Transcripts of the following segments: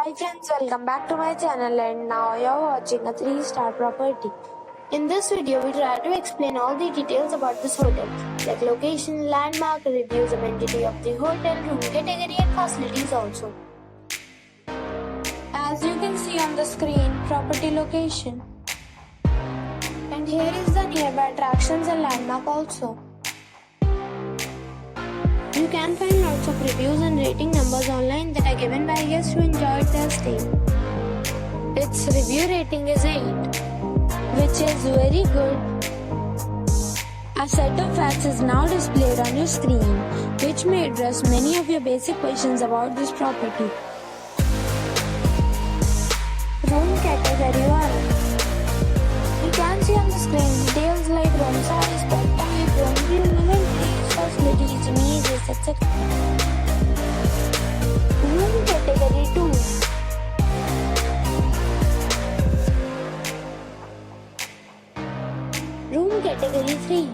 Hi friends, welcome back to my channel and now you're watching a 3-star property. In this video, we try to explain all the details about this hotel, like location, landmark, reviews, amenity of the hotel, room category and facilities also. As you can see on the screen, property location. And here is the nearby attractions and landmark also. You can find lots of reviews and rating numbers online that are given by guests who enjoyed their stay. Its review rating is 8, which is very good. A set of facts is now displayed on your screen, which may address many of your basic questions about this property. Room category 1. You can see on the screen details like room size, bed type, room view, amenities, facilities, images, etc. Room category 2. Room category 3.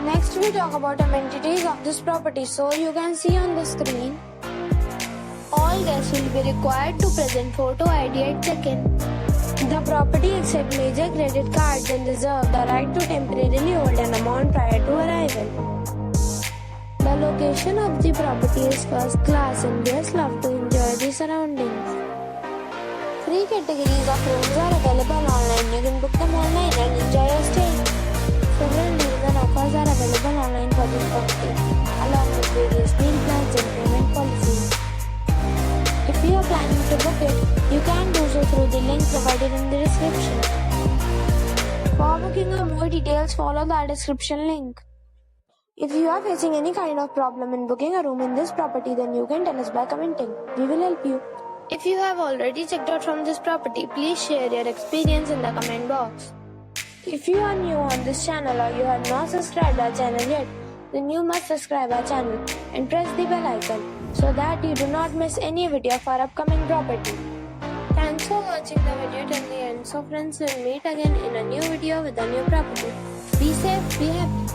Next we talk about amenities of this property. So you can see on the screen, all guests will be required to present photo ID at check-in. The property accepts major credit cards and reserves the right to temporarily hold an amount prior to arrival. The location of the property is first class and guests love to enjoy the surroundings. 3 categories of rooms are available online. You can book them online and enjoy your stay. Several deals and offers are available online for this property, along with various meal plans and payment policies. If you are planning to book it, you can do so through the link provided in the description. For booking or more details, follow the description link. If you are facing any kind of problem in booking a room in this property, then you can tell us by commenting. We will help you. If you have already checked out from this property, please share your experience in the comment box. If you are new on this channel or you have not subscribed our channel yet, then you must subscribe our channel and press the bell icon so that you do not miss any video of our upcoming property. Thanks for watching the video till the end. So friends, we'll meet again in a new video with a new property. Be safe, be happy.